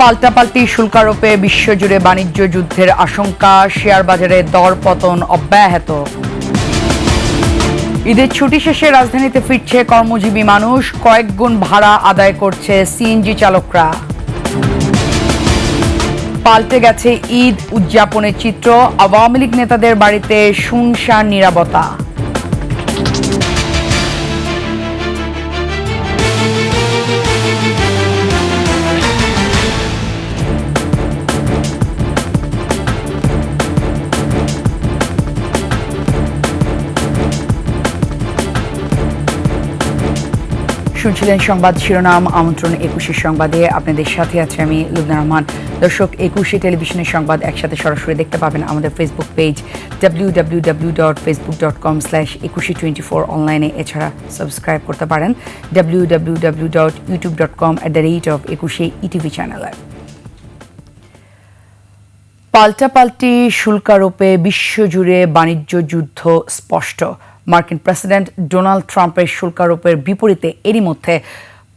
পাল্টাপাল্টি শুল্ক আরোপে বিশ্বজুড়ে বাণিজ্য যুদ্ধের আশঙ্কা, শেয়ার বাজারে দরপতন অব্যাহত। ঈদের ছুটি শেষে রাজধানীতে ফিরছে কর্মজীবী মানুষ, কয়েক গুণ ভাড়া আদায় করছে সিএনজি চালকরা। পাল্টে গেছে ঈদ উদযাপনের চিত্র, আওয়ামী লীগ নেতাদের বাড়িতে শুনশান নীরবতা। শুনছিলেন সংবাদ শিরোনাম, আমন্ত্রণ ২১ সংবাদে আপনাদের সাথে আছে আমি লুবনা রহমান। দর্শক, ২১ টেলিভিশনের সংবাদ একসাথে সরাসরি দেখতে পাবেন আমাদের ফেসবুক পেজ www.facebook.com/2124 অনলাইনে। এছাড়া সাবস্ক্রাইব করতে পারেন www.youtube.com/21 ইটিভি চ্যানেলে। পাল্টাপাল্টি শুল্ক আরোপে বিশ্বজুড়ে বাণিজ্য যুদ্ধ স্পষ্ট। মার্কিন প্রেসিডেন্ট ডোনাল্ড ট্রাম্পের শুল্ক আরোপের বিপরীতে এরই মধ্যে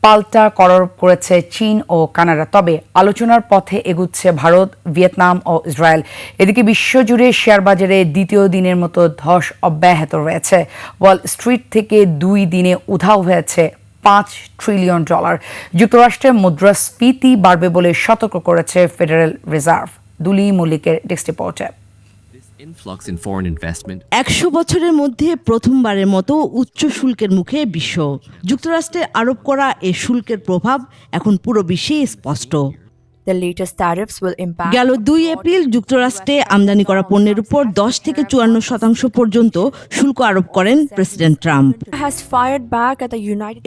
পাল্টা কর আরোপ করেছে চীন ও কানাডা। তবে আলোচনার পথে এগুচ্ছে ভারত, ভিয়েতনাম ও ইসরায়েল। এদিকে বিশ্বজুড়ে শেয়ার বাজারে দ্বিতীয় দিনের মতো ধস অব্যাহত রয়েছে। ওয়াল স্ট্রিট থেকে 2 দিনে উধাও হয়েছে $5 ট্রিলিয়ন। যুক্তরাষ্ট্রে মুদ্রাস্ফীতি বাড়বে বলে সতর্ক করেছে ফেডারেল রিজার্ভ। দুলি মল্লিকের ডেস্ক রিপোর্টে। 100 বছরের মধ্যে প্রথমবারের মতো উচ্চ শুল্কের মুখে বিশ্ব। যুক্তরাষ্ট্রে আরোপ করা এ শুল্কের প্রভাব এখন পুরো বিশ্বে স্পষ্ট। গেল 2 এপ্রিল যুক্তরাষ্ট্রে আমদানি করা পণ্যের উপর 10 থেকে 54% পর্যন্ত শুল্ক আরোপ করেন প্রেসিডেন্ট ট্রাম্প।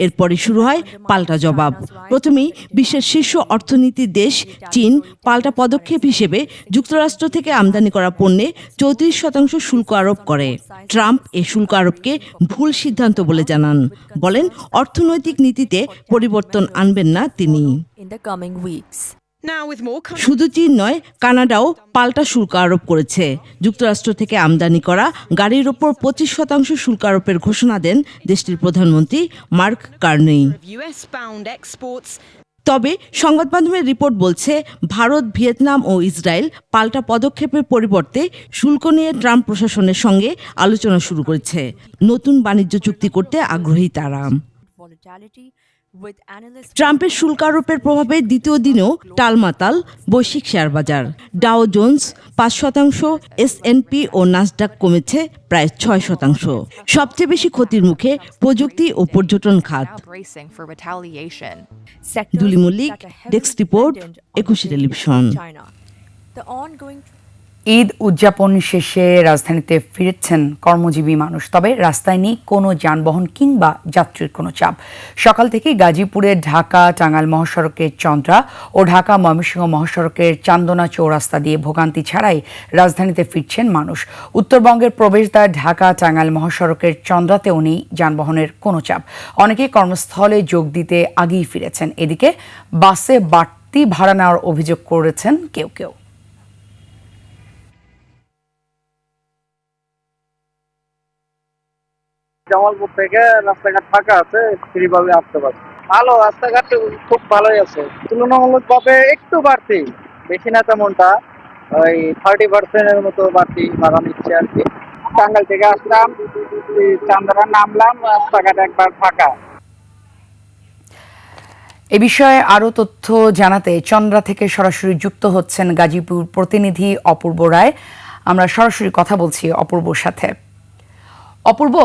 এরপরই শুরু হয় পাল্টা জবাব। প্রথমেই বিশ্বের শীর্ষ অর্থনীতির দেশ চীন পাল্টা পদক্ষেপ হিসেবে যুক্তরাষ্ট্র থেকে আমদানি করা পণ্যে 34% শুল্ক আরোপ করে। ট্রাম্প এ শুল্ক আরোপকে ভুল সিদ্ধান্ত বলে জানান। বলেন, অর্থনৈতিক নীতিতে পরিবর্তন আনবেন না তিনি। শুধু চীন নয়, কানাডাও পাল্টা শুল্ক আরোপ করেছে। যুক্তরাষ্ট্র থেকে আমদানি করা গাড়ির ওপর 25% শুল্ক আরোপের ঘোষণা দেন দেশটির প্রধানমন্ত্রী মার্ক কার্নি। তবে সংবাদ মাধ্যমের রিপোর্ট বলছে, ভারত, ভিয়েতনাম ও ইসরায়েল পাল্টা পদক্ষেপের পরিবর্তে শুল্ক নিয়ে ট্রাম্প প্রশাসনের সঙ্গে আলোচনা শুরু করেছে। নতুন বাণিজ্য চুক্তি করতে আগ্রহী তারা। ট্রাম্পের শুল্ক আরোপের প্রভাবে দ্বিতীয় দিনেও টালমাটাল বৈশ্বিক শেয়ার বাজার। ডাও জোন্স 5%, S&P ও নাসডাক কমেছে প্রায় 6%। সবচেয়ে বেশি ক্ষতির মুখে প্রযুক্তি ও পর্যটন খাত। Duli Mallik, desk report, 21 television. Eid উদযাপন শেষে রাজধানীতে ফিরছেন কর্মজীবী মানুষ। তবে রাস্তায় নেই কোনো যানবাহন কিংবা যাত্রীর কোনো চাপ। সকাল থেকেই গাজীপুরের ঢাকা টাঙ্গাইল মহাসড়কের চন্দ্রা ও ঢাকা ময়মনসিংহ মহাসড়কের চান্দনা চৌরাস্তা দিয়ে ভোগান্তি ছাড়াই রাজধানীতে ফিরছেন মানুষ। উত্তরবঙ্গের প্রবেশদ্বার ঢাকা টাঙ্গাইল মহাসড়কের চন্দ্রাতেও নেই যানবাহনের কোনো চাপ। অনেকেই কর্মস্থলে যোগ দিতে আগেই ফিরেছেন। এদিকে বাসে বাড়তি ভাড়া নেওয়ার অভিযোগ করেছেন কেউ কেউ। জামালপুর থেকে রাস্তাঘাট ফাঁকা আছে, ফ্রিভাবে আসতে পারছি। ভালো, রাস্তাঘাট খুব ভালোই আছে। তুলনামূলক ভাবে একটু বাড়তি, বেশি না তেমনটা, ওই 30% মতো বাড়তি ভাড়া নিচ্ছে আর কি। টাঙ্গাইল থেকে আসলাম, চান্দারা নামলাম, রাস্তাঘাট একবার ফাঁকা। এ বিষয়ে আরও তথ্য জানাতে চন্দ্রা থেকে সরাসরি যুক্ত হচ্ছেন গাজীপুর প্রতিনিধি অপূর্ব রায়। আমরা সরাসরি কথা বলছি অপূর্বর সাথে। অপূর্ব,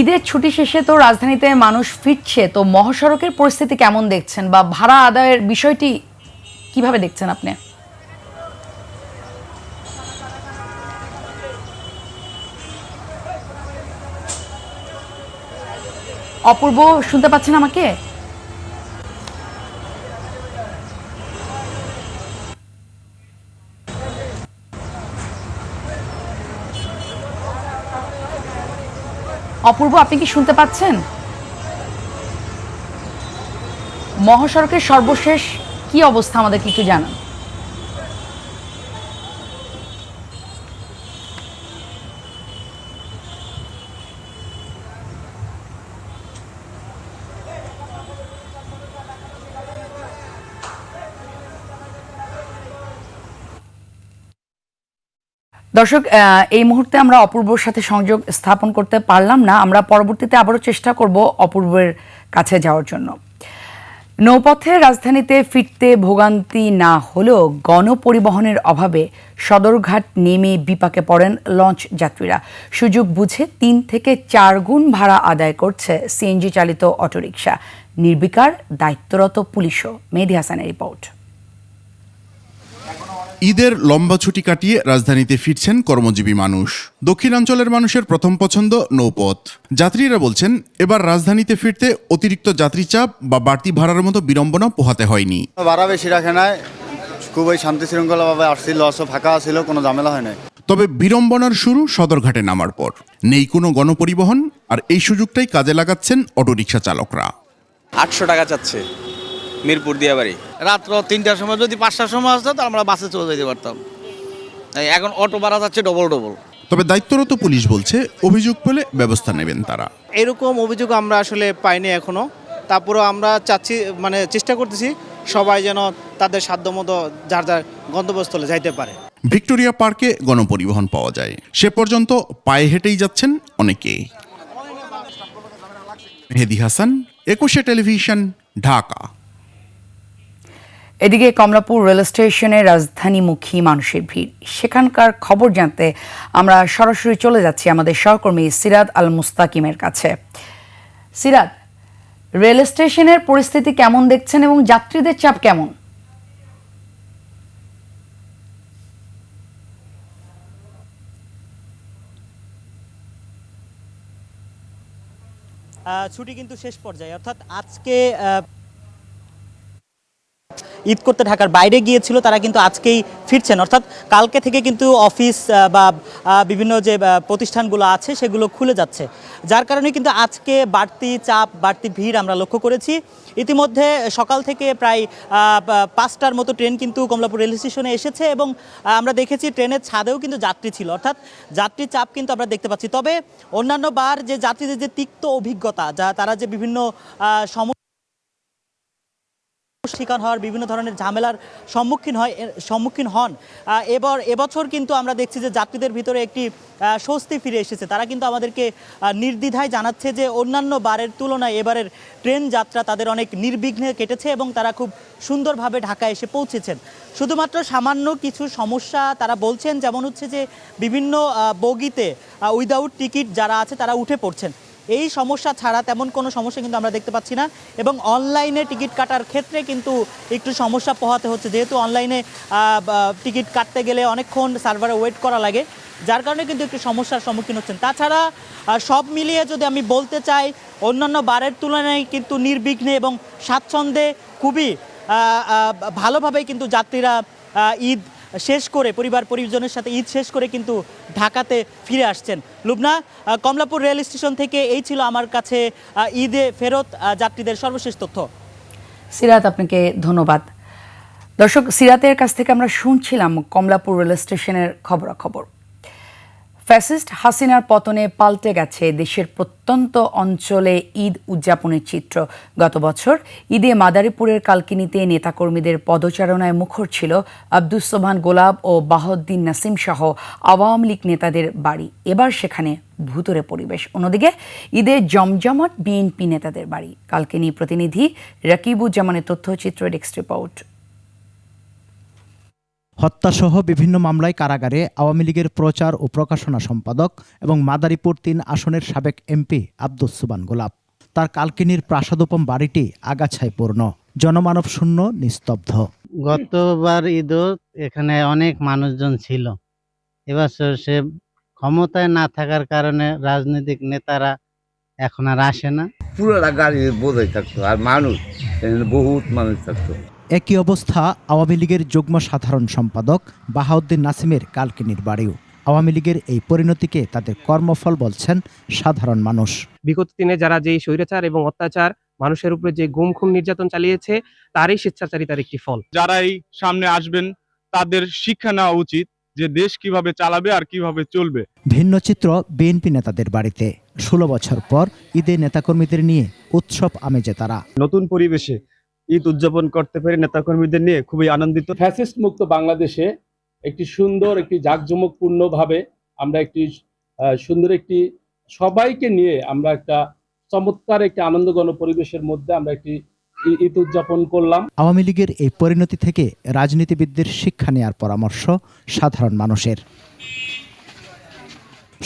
ঈদের ছুটি শেষে তো রাজধানীতে মানুষ ফিরছে, তো মহাসড়কের পরিস্থিতি কেমন দেখছেন বা ভাড়া আদায়ের বিষয়টি কিভাবে দেখছেন আপনি? অপূর্ব, শুনতে পাচ্ছেন আমাকে? অপূর্ব, আপনি কি শুনতে পাচ্ছেন? মহাসড়কের সর্বশেষ কি অবস্থা আমাদেরকে একটু জানান। দর্শক, এই মুহূর্তে আমরা অপূর্বর সাথে সংযোগ স্থাপন করতে পারলাম না। আমরা পরবর্তীতে আবারও চেষ্টা করব অপূর্বের কাছে যাওয়ার জন্য। নৌপথে রাজধানীতে ফিরতে ভোগান্তি না হলেও গণপরিবহনের অভাবে সদরঘাট নেমে বিপাকে পড়েন লঞ্চ যাত্রীরা। সুযোগ বুঝে 3 থেকে 4 গুণ ভাড়া আদায় করছে সিএনজি চালিত অটোরিকশা। নির্বিকার দায়িত্বরত পুলিশও। মেহেদী হাসানের রিপোর্ট। ঈদের লম্বা ছুটি কাটিয়ে রাজধানীতে ফিরছেন কর্মজীবী মানুষ। দক্ষিণাঞ্চলের মানুষের প্রথম পছন্দ নৌপথ। যাত্রীরা বলছেন, এবার রাজধানীতে ফিরতে অতিরিক্ত যাত্রী চাপ বা বাড়তি ভাড়ার মতো বিড়ম্বনা পোহাতে হয়নি। ভাড়া বেশি রাখে নাই, খুবই শান্তি শৃঙ্খলাভাবে আসছিল, ফাঁকা ছিল, কোনো ঝামেলা হয় নাই। তবে বিড়ম্বনার শুরু সদরঘাটে নামার পর। নেই কোনো গণপরিবহন, আর এই সুযোগটাই কাজে লাগাচ্ছেন অটোরিকশা চালকরা। 800 টাকা চাচ্ছে মিরপুর দিয়াবাড়ি। রাত্র 3টার সময় যদি 5টার সময় আসতো তো আমরা বাসে চলে যেতে পারতাম। এখন অটো ভাড়া যাচ্ছে ডবল। তবে দায়িত্বরত পুলিশ বলছে, অভিযোগ পেলে ব্যবস্থা নেবেন তারা। এরকম অভিযোগ আমরা আসলে পাইনি এখনো। তারপরেও আমরা চাচ্ছি, চেষ্টা করতেছি সবাই যেন তাদের সাধ্যমতো যার যার গন্তব্যস্থলে যাইতে পারে। ভিক্টোরিয়া পার্কে গণপরিবহন পাওয়া যায়, সে পর্যন্ত পায়ে হেঁটেই যাচ্ছেন অনেকেই। মেহেদী হাসান, 21 টেলিভিশন, ঢাকা। এদিকে কমলাপুর রেল স্টেশনে রাজধানীমুখী মানুষের ভিড়। সেখানকার খবর জানতে আমরা সরাসরি চলে যাচ্ছি আমাদের সহকর্মী সিরাত আল মুস্তাকিমের কাছে। সিরাত, রেল স্টেশনের পরিস্থিতি কেমন দেখছেন এবং যাত্রীদের চাপ কেমন? ছুটি কিন্তু শেষ পর্যায়ে, অর্থাৎ আজকে ঈদ করতে ঢাকার বাইরে গিয়েছিল তারা কিন্তু আজকেই ফিরছেন। অর্থাৎ কালকে থেকে কিন্তু অফিস বা বিভিন্ন যে প্রতিষ্ঠানগুলো আছে সেগুলো খুলে যাচ্ছে, যার কারণে কিন্তু আজকে বাড়তি চাপ, বাড়তি ভিড় আমরা লক্ষ্য করেছি। ইতিমধ্যে সকাল থেকে প্রায় 5টার মতো ট্রেন কিন্তু কমলাপুর রেল স্টেশনে এসেছে এবং আমরা দেখেছি ট্রেনের ছাদেও কিন্তু যাত্রী ছিল, অর্থাৎ যাত্রী চাপ কিন্তু আমরা দেখতে পাচ্ছি। তবে অন্যান্য বার যে যাত্রীদের যে তিক্ত অভিজ্ঞতা, যা তারা যে বিভিন্ন শিকার হওয়ার, বিভিন্ন ধরনের ঝামেলার সম্মুখীন হন, এবছর কিন্তু আমরা দেখছি যে যাত্রীদের ভিতরে একটি স্বস্তি ফিরে এসেছে। তারা কিন্তু আমাদেরকে নির্দ্বিধায় জানাচ্ছে যে অন্যান্য বারের তুলনায় এবারের ট্রেন যাত্রা তাদের অনেক নির্বিঘ্নে কেটেছে এবং তারা খুব সুন্দরভাবে ঢাকায় এসে পৌঁছেছেন। শুধুমাত্র সামান্য কিছু সমস্যা তারা বলছেন, যেমন হচ্ছে যে বিভিন্ন বগিতে উইদাউট টিকিট যারা আছে তারা উঠে পড়ছেন। এই সমস্যা ছাড়া তেমন কোনো সমস্যা কিন্তু আমরা দেখতে পাচ্ছি না এবং অনলাইনে টিকিট কাটার ক্ষেত্রে কিন্তু একটু সমস্যা পোহাতে হচ্ছে, যেহেতু অনলাইনে টিকিট কাটতে গেলে অনেকক্ষণ সার্ভারে ওয়েট করা লাগে, যার কারণে কিন্তু একটু সমস্যার সম্মুখীন হচ্ছেন। তাছাড়া সব মিলিয়ে যদি আমি বলতে চাই, অন্যান্য বারের তুলনায় কিন্তু নির্বিঘ্নে এবং স্বাচ্ছন্দ্যে খুবই ভালোভাবেই কিন্তু যাত্রীরা ঈদ শেষ করে, পরিবার পরিজনের সাথে ঈদ শেষ করে কিন্তু ঢাকাতে ফিরে আসছেন। লুবনা, কমলাপুর রেল স্টেশন থেকে এই ছিল আমার কাছে ঈদে ফেরত যাত্রীদের সর্বশেষ তথ্য। সিরাত, আপনাকে ধন্যবাদ। দর্শক, সিরাতের কাছ থেকে আমরা শুনছিলাম কমলাপুর রেল স্টেশনের খবরাখবর। ফ্যাসিস্ট হাসিনার পতনে পাল্টে গেছে দেশের প্রত্যন্ত অঞ্চলে ঈদ উদযাপনের চিত্র। গত বছর ঈদে মাদারীপুরের কালকিনিতে নেতাকর্মীদের পদচারণায় মুখর ছিল আব্দুস সোবহান গোলাপ ও বাহাউদ্দিন নাসিম সহ আওয়ামী লীগ নেতাদের বাড়ি। এবার সেখানে ভুতুরে পরিবেশ। অন্যদিকে ঈদে জমজমাট বিএনপি নেতাদের বাড়ি। কালকিনি প্রতিনিধি রাকিবুজ্জামানের তথ্যচিত্র, ডেস্ক রিপোর্ট। হত্যাসহ বিভিন্ন মামলায় কারাগারে আওয়ামী লীগের প্রচার ও প্রকাশনা সম্পাদক এবং মাদারীপুর 3 আসনের সাবেক এমপি আব্দুস সোবহান গোলাপ। তার কালকিনির প্রাসাদোপম বাড়িটি আগাছায় পূর্ণ, জনমানব শূন্য, নিস্তব্ধ। গতবার ঈদও এখানে অনেক মানুষজন ছিল। এবছর সে ক্ষমতায় না থাকার কারণে রাজনৈতিক নেতারা এখন আর আসে না। পুরোটা গাড়ি বোঝাই থাকতো আর মানুষ, বহুত মানুষ থাকতো। একই অবস্থা আওয়ামী লীগের যুগ্ম সাধারণ সম্পাদক বাহাউদ্দিন নাসিমের কালকিনির বাড়িও। আওয়ামী লীগের এই পরিণতিকে তাদের কর্মফল বলছেন সাধারণ মানুষ। বিগত দিনে যারা যেই স্বৈরাচার এবং অত্যাচার, মানুষের উপরে যে গুম খুন নির্যাতন চালিয়েছে, তারই স্বেচ্ছাচারিতার একটি ফল। যারাই সামনে আসবেন তাদের শিক্ষা নেওয়া উচিত যে দেশ কিভাবে চালাবে আর কিভাবে চলবে। ভিন্ন চিত্র বিএনপি নেতাদের বাড়িতে। 16 বছর পর ঈদে নেতাকর্মীদের নিয়ে উৎসব আমেজে তারা। নতুন পরিবেশে ঈদ উদযাপন করতে পেরে নেতাকর্মীদের নিয়ে খুবই আনন্দিত। ফ্যাসিস্ট মুক্ত বাংলাদেশে একটি সুন্দর একটি জাঁকজমকপূর্ণভাবে আমরা একটি সুন্দর একটি সবাইকে নিয়ে আমরা একটা চমৎকার একটি আনন্দঘন পরিবেশের মধ্যে আমরা একটি ঈদ উদযাপন করলাম। আওয়ামী লীগের এই পরিণতি থেকে রাজনীতিবিদদের শিক্ষা নেওয়ার পরামর্শ সাধারণ মানুষের।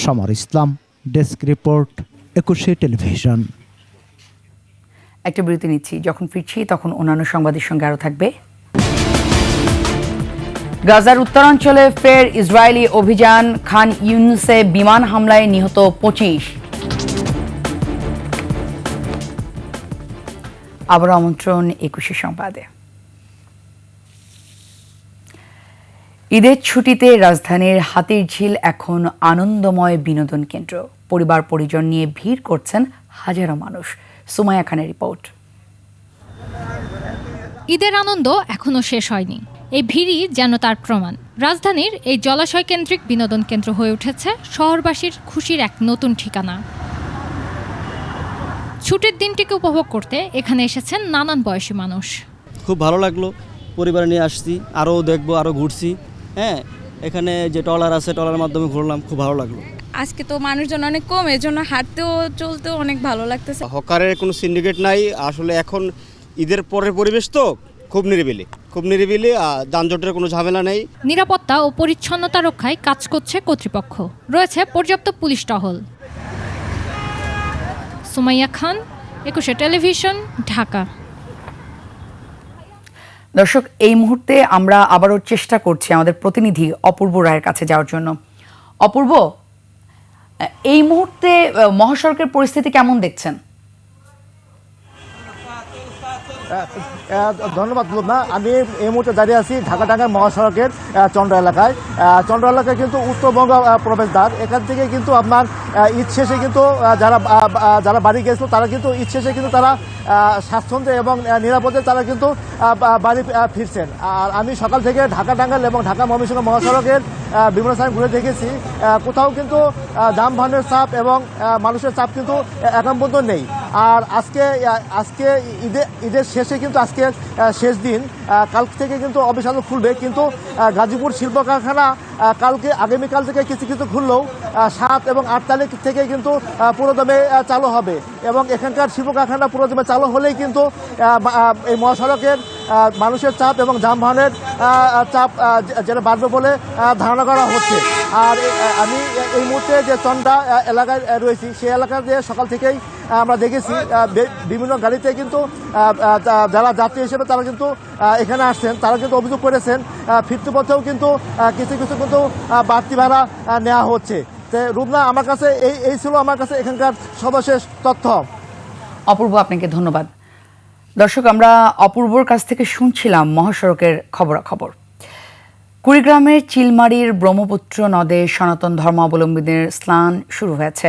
সমর ইসলাম, ডেস্ক রিপোর্ট, 21 টেলিভিশন। একটা বিরতি নিচ্ছি, যখন ফিরছি তখন অন্যান্য সংবাদের সঙ্গে আরও থাকবে। গাজার উত্তরাঞ্চলে ফের ইসরায়েলি অভিযান, খান ইউনুসে বিমান হামলায় নিহত 25। আবার আমন্ত্রণ 21 সংবাদে। ঈদের ছুটিতে রাজধানীর হাতিরঝিল এখন আনন্দময় বিনোদন কেন্দ্র। পরিবার পরিজন নিয়ে ভিড় করছেন হাজারো মানুষ। সুমাইয়া খানের রিপোর্ট। ঈদের আনন্দ এখনো শেষ হয়নি, এই ভিড়ই যেন তার প্রমাণ। রাজধানীর এই জলাশয় কেন্দ্রিক বিনোদন কেন্দ্র হয়ে উঠেছে শহরবাসীর খুশির এক নতুন ঠিকানা। ছুটির দিনটিকে উপভোগ করতে এখানে এসেছেন নানান বয়সী মানুষ। খুব ভালো লাগলো, পরিবার নিয়ে আসছি, আরও দেখবো, আরও ঘুরছি। হ্যাঁ, এখানে যে ট্রলার আছে, ট্রলারের মাধ্যমে ঘুরলাম, খুব ভালো লাগলো। আজকে তো মানুষজন অনেক কম, এর জন্য হাঁটতেও চলতেও অনেক ভালো লাগতেছে। হকারের কোনো সিন্ডিকেট নাই আসলে। এখন ঈদের পরের পরিবেশ তো খুব নিরিবিলি, যানজটের কোনো ঝামেলা নেই। নিরাপত্তা ও পরিচ্ছন্নতা রক্ষায় কাজ করছে কর্তৃপক্ষ, রয়েছে পর্যাপ্ত পুলিশ টহল। সুমাইয়া খান, 21 টেলিভিশন, ঢাকা। দর্শক, এই মুহূর্তে আমরা আবারও চেষ্টা করছি আমাদের প্রতিনিধি অপূর্ব রায়ের কাছে যাওয়ার জন্য। অপূর্ব, এই মুহূর্তে মহাসড়কের পরিস্থিতি কেমন দেখছেন? ধন্যবাদ লুবনা। আমি এই মুহূর্তে দাঁড়িয়ে আছি ঢাকা টাঙ্গাইল মহাসড়কের চন্দ্র এলাকায়। চন্দ্র এলাকায় কিন্তু উত্তরবঙ্গ প্রবেশদ্বার। এখান থেকে কিন্তু আপনার ঈদ শেষে কিন্তু যারা বাড়ি গেছিল তারা কিন্তু ঈদ শেষে কিন্তু তারা স্বাচ্ছন্দ্যে এবং নিরাপদে তারা কিন্তু বাড়ি ফিরছেন। আর আমি সকাল থেকে ঢাকা টাঙ্গাইল এবং ঢাকা ময়মনসিংহ মহাসড়কের বিভিন্ন স্থানে ঘুরে দেখেছি, কোথাও কিন্তু যানবাহনের চাপ এবং মানুষের চাপ কিন্তু এখন পর্যন্ত নেই। আর আজকে ঈদের শেষে কিন্তু আজকে শেষ দিন, কাল থেকে কিন্তু অফিসানো খুলবে, কিন্তু গাজীপুর শিল্প কারখানা আগামীকাল থেকে কিছু খুললেও 7 এবং 8 তারিখ থেকে কিন্তু পুরোদমে চালু হবে। এবং এখানকার শিল্প কারখানা পুরোদমে চালু হলেই কিন্তু এই মহাসড়কের মানুষের চাপ এবং যানবাহনের চাপ যেটা বাড়বে বলে ধারণা করা হচ্ছে। আর আমি এই মুহূর্তে যে চন্দ্রা এলাকায় রয়েছি, সেই এলাকায় যে সকাল থেকেই আমরা দেখেছি বিভিন্ন গাড়িতে কিন্তু যারা যাত্রী হিসেবে তারা কিন্তু এখানে আসছেন, তারা কিন্তু অভিযোগ করেছেন ফিরতি পথেও কিন্তু কিছু কিন্তু বাড়তি ভাড়া নেওয়া হচ্ছে। রুবনা, আমার কাছে এই ছিল আমার কাছে এখানকার সর্বশেষ তথ্য। অপূর্ব, আপনাকে ধন্যবাদ। দর্শক, আমরা অপূর্বর কাছ থেকে শুনছিলাম মহাসড়কের খবরাখবর। কুড়িগ্রামের চিলমারির ব্রহ্মপুত্র নদে সনাতন ধর্মাবলম্বীদের স্নান শুরু হয়েছে।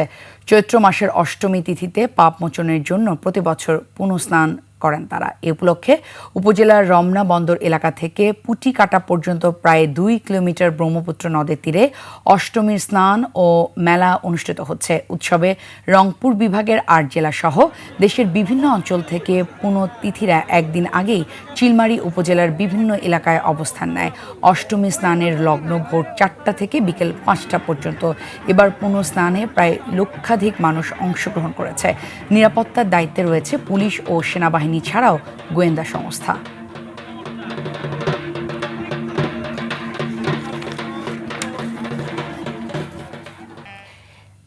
চৈত্র মাসের অষ্টমী তিথিতে পাপ মোচনের জন্য প্রতি বছর পুনঃস্নান করেন তারা। এ উপলক্ষে উপজেলার রমনা বন্দর এলাকা থেকে পুটিকাটা পর্যন্ত প্রায় 2 কিলোমিটার ব্রহ্মপুত্র নদের তীরে অষ্টমীর স্নান ও মেলা অনুষ্ঠিত হচ্ছে। উৎসবে রংপুর বিভাগের 8 জেলা সহ দেশের বিভিন্ন অঞ্চল থেকে পুণ্যতিথিরা একদিন আগেই চিলমারি উপজেলার বিভিন্ন এলাকায় অবস্থান নেয়। অষ্টমী স্নানের লগ্ন ভোর 4টা থেকে বিকেল 5টা পর্যন্ত। এবার পুণ্যস্নানে প্রায় লক্ষাধিক মানুষ অংশগ্রহণ করেছে। নিরাপত্তার দায়িত্বে রয়েছে পুলিশ ও সেনাবাহিনী ছাড়াও গোয়েন্দা সংস্থা।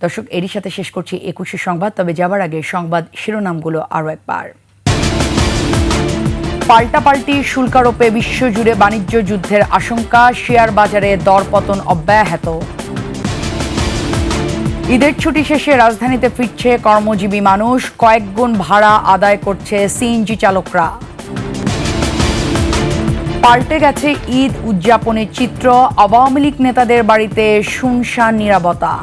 দর্শক, এরই সাথে শেষ করছি 21 সংবাদ। তবে যাবার আগে সংবাদ শিরোনামগুলো আরও একবার। পাল্টাপাল্টি শুল্কারোপে বিশ্বজুড়ে বাণিজ্য যুদ্ধের আশঙ্কা, শেয়ার বাজারে দরপতন অব্যাহত। ঈদের ছুটি শেষে রাজধানীতে ফিরছে কর্মজীবী মানুষ, কয়েক গুণ ভাড়া আদায় করছে সিএনজি চালকরা। পাল্টে গেছে ঈদ উদযাপনের চিত্র, আওয়ামী লীগ নেতাদের বাড়িতে শুনশান নীরবতা।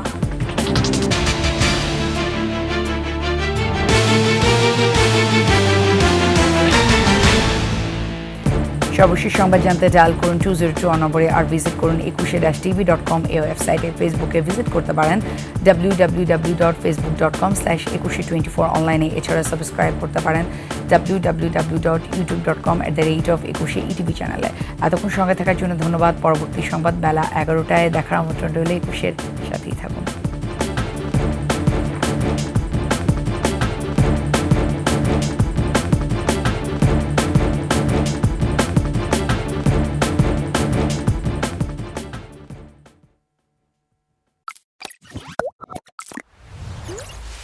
সর্বশেষ সংবাদ জানতে ডায়াল করুন 202 নম্বরে আর ভিজিট করুন 21-tv.com এই ওয়েবসাইটে। ফেসবুকে ভিজিট করতে পারেন www.facebook.com/2124 অনলাইনে। এছাড়া সাবস্ক্রাইব করতে পারেন www.youtube.com/21 ইটিভি চ্যানেলে। এতক্ষণ সঙ্গে থাকার জন্য ধন্যবাদ। পরবর্তী সংবাদ বেলা 11টায় দেখার আমন্ত্রণ রইলে 21-এর সাথেই থাকুন।